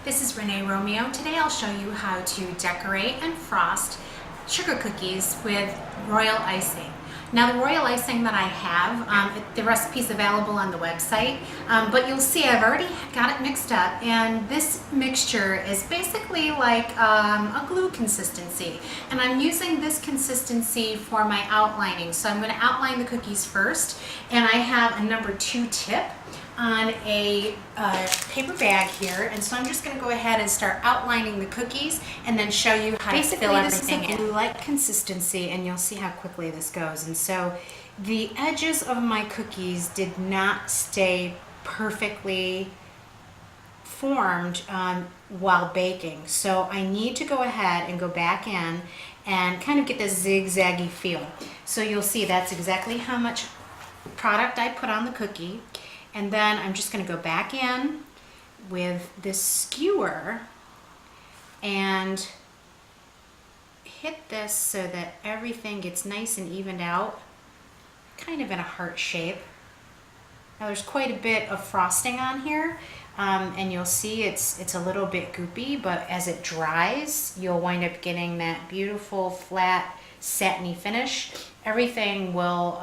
This is Renee Romeo. Today I'll show you how to decorate and frost sugar cookies with royal icing. Now the royal icing that I have, the recipe's available on the website, but you'll see I've already got it mixed up, and this mixture is basically like a glue consistency, and I'm using this consistency for my outlining. So I'm going to outline the cookies first, and I have a number 2 tip on a paper bag here, and so I'm just going to go ahead and start outlining the cookies and then show you how to fill everything in. This is a glue-like consistency, and you'll see how quickly this goes. And so the edges of my cookies did not stay perfectly formed while baking, so I need to go ahead and go back in and kind of get this zigzaggy feel. So you'll see that's exactly how much product I put on the cookie. And then I'm just going to go back in with this skewer and hit this so that everything gets nice and evened out, kind of in a heart shape. Now there's quite a bit of frosting on here, and you'll see it's a little bit goopy, but as it dries, you'll wind up getting that beautiful flat satiny finish. Everything will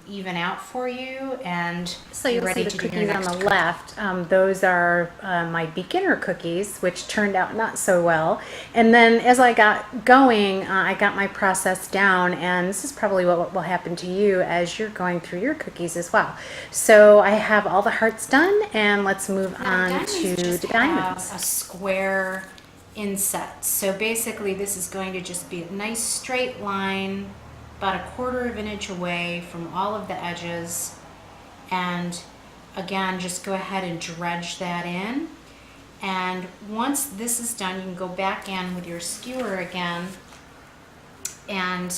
even out for you, and so you'll see the cookies on the left. Those are my beginner cookies, which turned out not so well. And then as I got going, I got my process down, and this is probably what will happen to you as you're going through your cookies as well. So I have all the hearts done, and let's move on to the diamonds. A square inset. So basically this is going to just be a nice straight line about 1/4 of an inch away from all of the edges, and again just go ahead and dredge that in. And once this is done, you can go back in with your skewer again and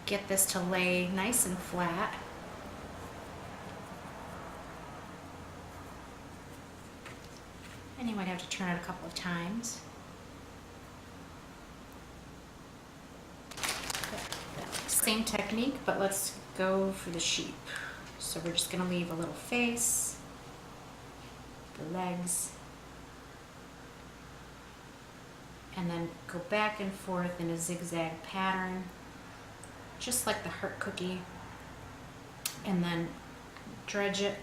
get this to lay nice and flat. And you might have to turn it a couple of times. Same technique, but let's go for the sheep. So we're just going to leave a little face, the legs, and then go back and forth in a zigzag pattern, just like the heart cookie, and then dredge it.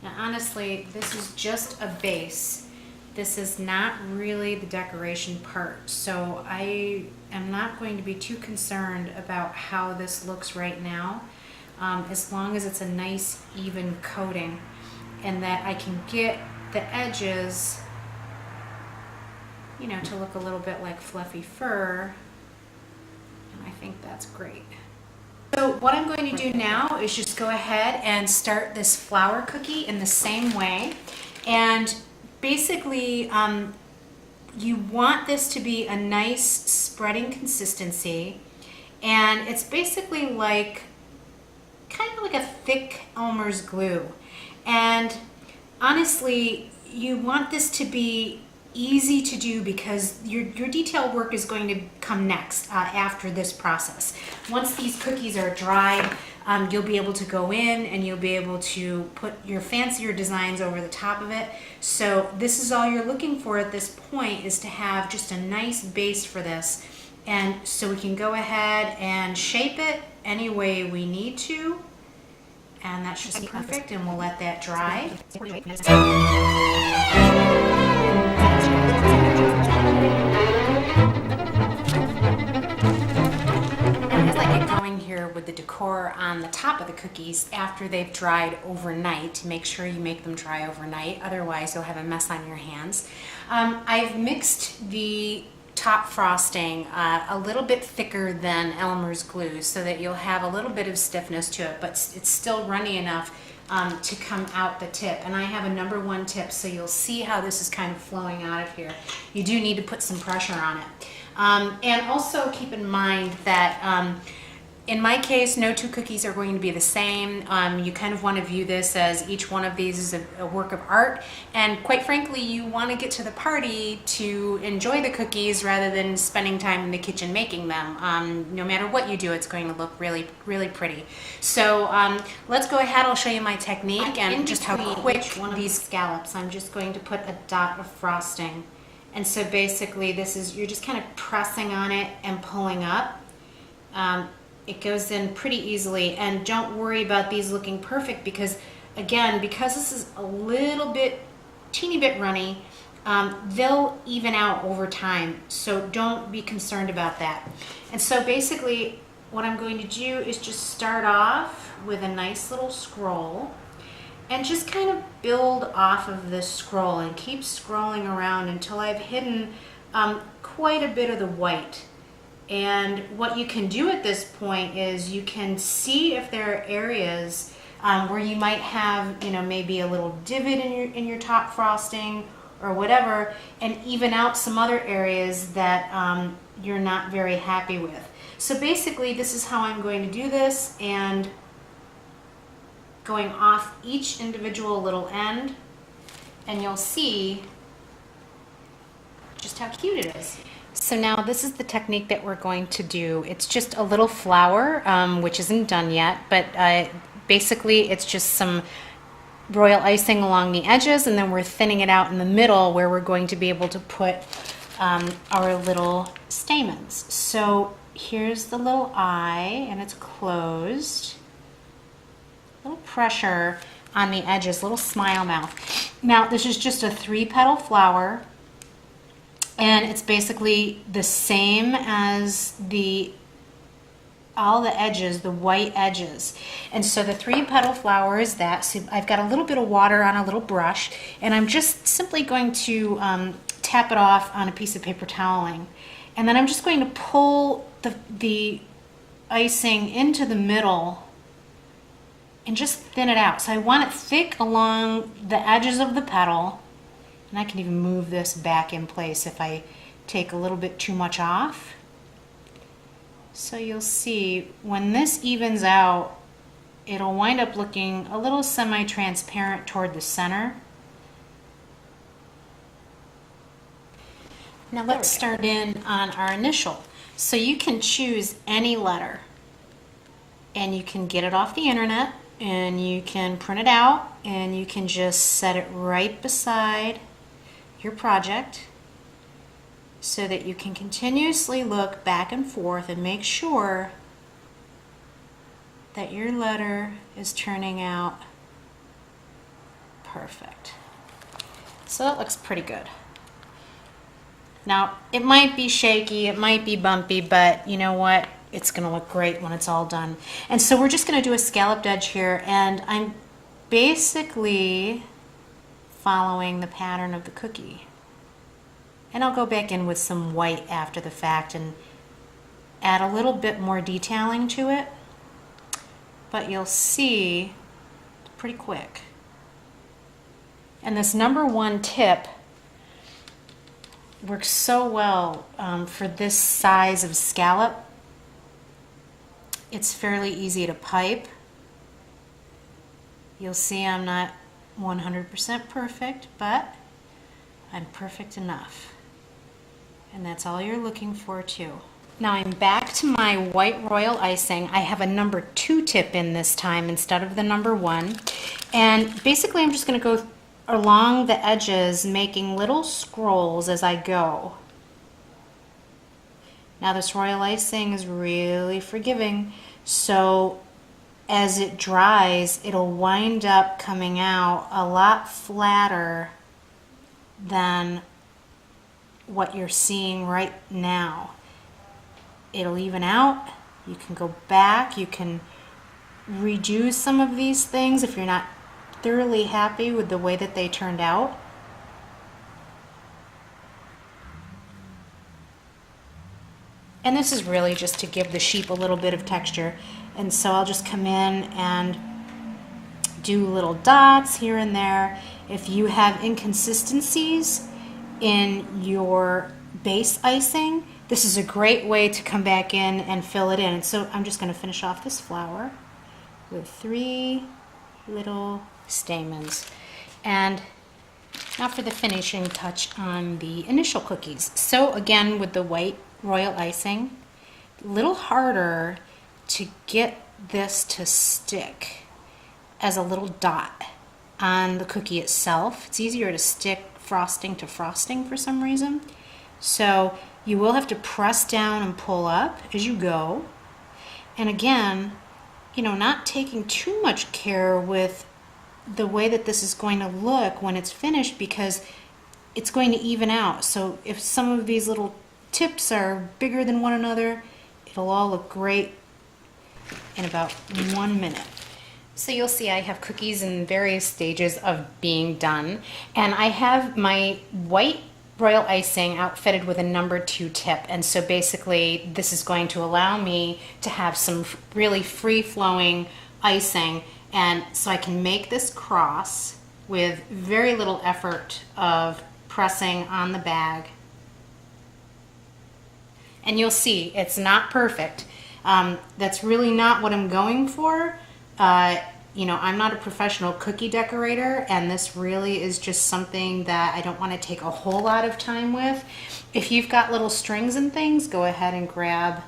Now honestly, this is just a base. This is not really the decoration part, so I am not going to be too concerned about how this looks right now, as long as it's a nice even coating and that I can get the edges, you know, to look a little bit like fluffy fur, and I think that's great. So what I'm going to do now is just go ahead and start this flour cookie in the same way, and basically you want this to be a nice spreading consistency, and it's basically like kind of like a thick Elmer's glue. And honestly, you want this to be easy to do because your detail work is going to come next after this process. Once these cookies are dried, you'll be able to go in and you'll be able to put your fancier designs over the top of it. So this is all you're looking for at this point, is to have just a nice base for this. And so we can go ahead and shape it any way we need to. And that's just perfect, and we'll let that dry. Here with the decor on the top of the cookies after they've dried overnight. Make sure you make them dry overnight, otherwise you'll have a mess on your hands. I've mixed the top frosting a little bit thicker than Elmer's glue so that you'll have a little bit of stiffness to it, but it's still runny enough to come out the tip. And I have a number 1 tip, so you'll see how this is kind of flowing out of here. You do need to put some pressure on it. And also keep in mind that In my case, no two cookies are going to be the same. You kind of want to view this as each one of these is a work of art, and quite frankly, you want to get to the party to enjoy the cookies rather than spending time in the kitchen making them. No matter what you do, it's going to look really, really pretty. So let's go ahead. I'll show you my technique and just how quick one of these scallops. I'm just going to put a dot of frosting, and so basically, this is you're just kind of pressing on it and pulling up. It goes in pretty easily, and don't worry about these looking perfect because, again, because this is a little bit, teeny bit runny, they'll even out over time, so don't be concerned about that. And so basically what I'm going to do is just start off with a nice little scroll and just kind of build off of this scroll and keep scrolling around until I've hidden quite a bit of the white. And what you can do at this point is you can see if there are areas where you might have, maybe a little divot in your top frosting or whatever, and even out some other areas that you're not very happy with. So basically, this is how I'm going to do this, and going off each individual little end, and you'll see just how cute it is. So now this is the technique that we're going to do. It's just a little flour, which isn't done yet, but basically it's just some royal icing along the edges, and then we're thinning it out in the middle where we're going to be able to put our little stamens. So here's the little eye, and it's closed. A little pressure on the edges, little smile mouth. Now this is just a 3-petal flower. And it's basically the same as all the edges, the white edges. And so the 3-petal flower is that. So I've got a little bit of water on a little brush, and I'm just simply going to tap it off on a piece of paper toweling. And then I'm just going to pull the icing into the middle and just thin it out. So I want it thick along the edges of the petal. And I can even move this back in place if I take a little bit too much off. So you'll see when this evens out, it'll wind up looking a little semi-transparent toward the center. Now let's start in on our initial. So you can choose any letter, and you can get it off the internet, and you can print it out, and you can just set it right beside your project so that you can continuously look back and forth and make sure that your letter is turning out perfect. So that looks pretty good. Now it might be shaky, it might be bumpy, but you know what? It's going to look great when it's all done. And so we're just going to do a scalloped edge here, and I'm basically following the pattern of the cookie. And I'll go back in with some white after the fact and add a little bit more detailing to it, but you'll see pretty quick. And this #1 tip works so well for this size of scallop. It's fairly easy to pipe. You'll see I'm not 100% perfect, but I'm perfect enough. And that's all you're looking for too. Now I'm back to my white royal icing. I have a #2 tip in this time instead of the #1. And basically I'm just going to go along the edges making little scrolls as I go. Now this royal icing is really forgiving, so as it dries, it'll wind up coming out a lot flatter than what you're seeing right now. It'll even out. You can go back. You can redo some of these things if you're not thoroughly happy with the way that they turned out. And this is really just to give the sheep a little bit of texture. And so I'll just come in and do little dots here and there. If you have inconsistencies in your base icing, this is a great way to come back in and fill it in. So I'm just going to finish off this flower with 3 little stamens. And now for the finishing touch on the initial cookies. So again, with the white royal icing, a little harder to get this to stick as a little dot on the cookie itself. It's easier to stick frosting to frosting for some reason. So you will have to press down and pull up as you go. And again, you know, not taking too much care with the way that this is going to look when it's finished, because it's going to even out. So if some of these little tips are bigger than one another, it'll all look great in about 1 minute. So you'll see I have cookies in various stages of being done, and I have my white royal icing outfitted with a number 2 tip. And so basically this is going to allow me to have some really free-flowing icing, and so I can make this cross with very little effort of pressing on the bag. And you'll see it's not perfect. That's really not what I'm going for. You know, I'm not a professional cookie decorator, and this really is just something that I don't want to take a whole lot of time with. If you've got little strings and things, go ahead and grab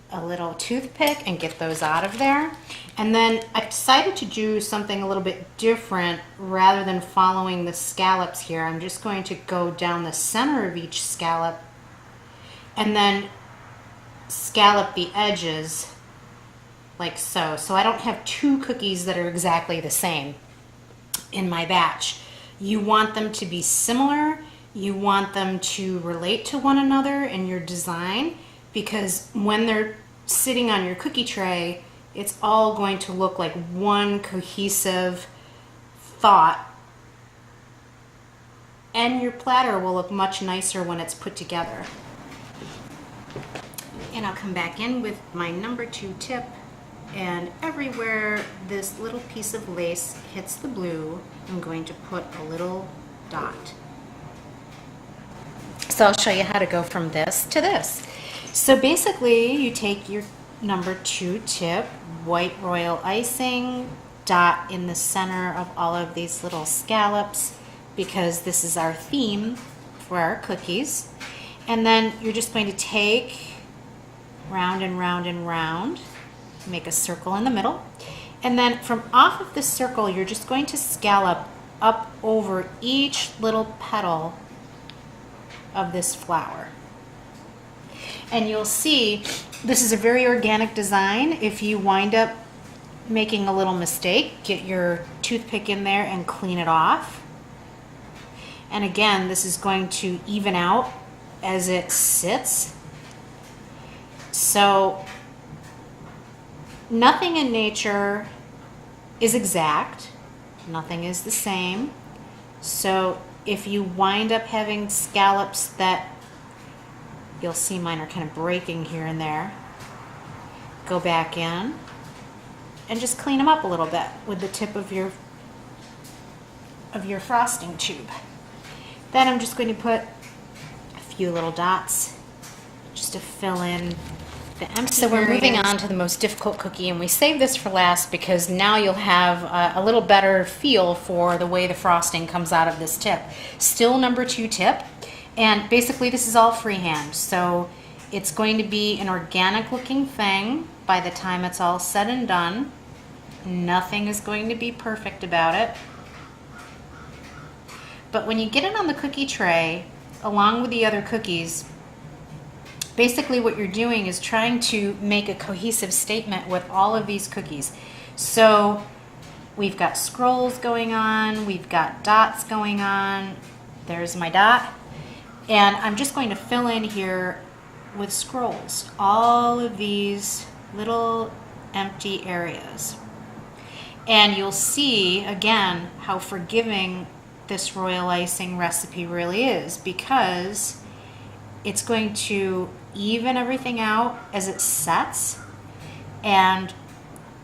a little toothpick and get those out of there. And then I decided to do something a little bit different. Rather than following the scallops here, I'm just going to go down the center of each scallop and then scallop the edges like so. So I don't have 2 cookies that are exactly the same in my batch. You want them to be similar. You want them to relate to one another in your design, because when they're sitting on your cookie tray, it's all going to look like one cohesive thought, and your platter will look much nicer when it's put together. And I'll come back in with my number 2 tip, and everywhere this little piece of lace hits the blue, I'm going to put a little dot. So I'll show you how to go from this to this. So basically you take your number 2 tip, white royal icing, dot in the center of all of these little scallops, because this is our theme for our cookies. And then you're just going to take round and round and round, make a circle in the middle, and then from off of this circle you're just going to scallop up over each little petal of this flower. And you'll see this is a very organic design. If you wind up making a little mistake, get your toothpick in there and clean it off. And again, this is going to even out as it sits. So nothing in nature is exact. Nothing is the same. So if you wind up having scallops that, you'll see mine are kind of breaking here and there, go back in and just clean them up a little bit with the tip of your frosting tube. Then I'm just going to put a few little dots just to fill in the empty So we're moving on to the most difficult cookie, and we saved this for last because now you'll have a little better feel for the way the frosting comes out of this tip. Still number 2 tip, and basically this is all freehand, so it's going to be an organic looking thing by the time it's all said and done. Nothing is going to be perfect about it. But when you get it on the cookie tray, along with the other cookies, basically what you're doing is trying to make a cohesive statement with all of these cookies. So we've got scrolls going on, we've got dots going on. There's my dot. And I'm just going to fill in here with scrolls, all of these little empty areas. And you'll see, again, how forgiving this royal icing recipe really is, because it's going to even everything out as it sets, and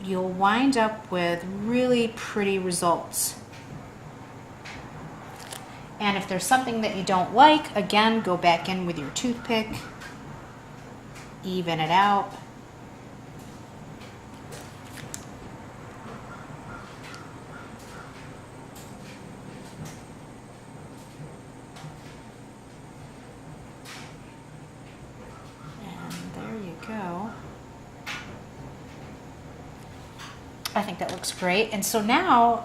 you'll wind up with really pretty results. And if there's something that you don't like, again, go back in with your toothpick even it out. And there you go. I think that looks great. And so now,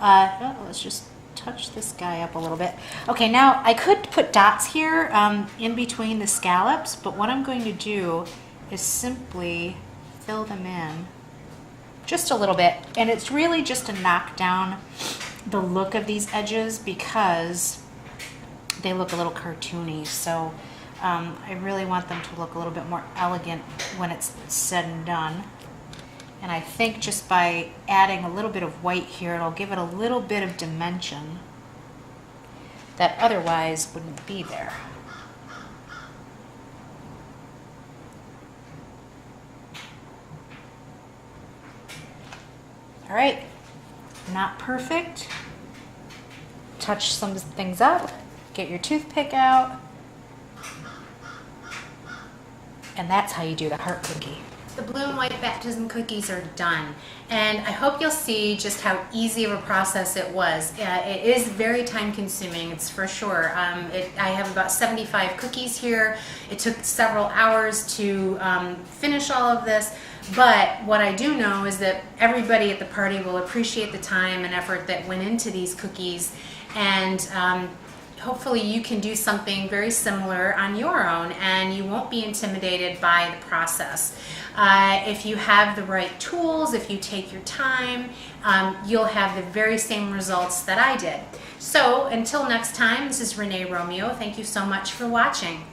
let's just touch this guy up a little bit. Okay, now I could put dots here in between the scallops, but what I'm going to do is simply fill them in just a little bit. And it's really just to knock down the look of these edges because they look a little cartoony. So I really want them to look a little bit more elegant when it's said and done. And I think just by adding a little bit of white here, it'll give it a little bit of dimension that otherwise wouldn't be there. All right, not perfect. Touch some things up, get your toothpick out, and that's how you do the heart cookie. The blue and white baptism cookies are done, and I hope you'll see just how easy of a process it was. It is very time consuming, it's for sure. I have about 75 cookies here. It took several hours to finish all of this, but what I do know is that everybody at the party will appreciate the time and effort that went into these cookies, and hopefully you can do something very similar on your own and you won't be intimidated by the process. If you have the right tools, if you take your time, you'll have the very same results that I did. So until next time, this is Renee Romeo. Thank you so much for watching.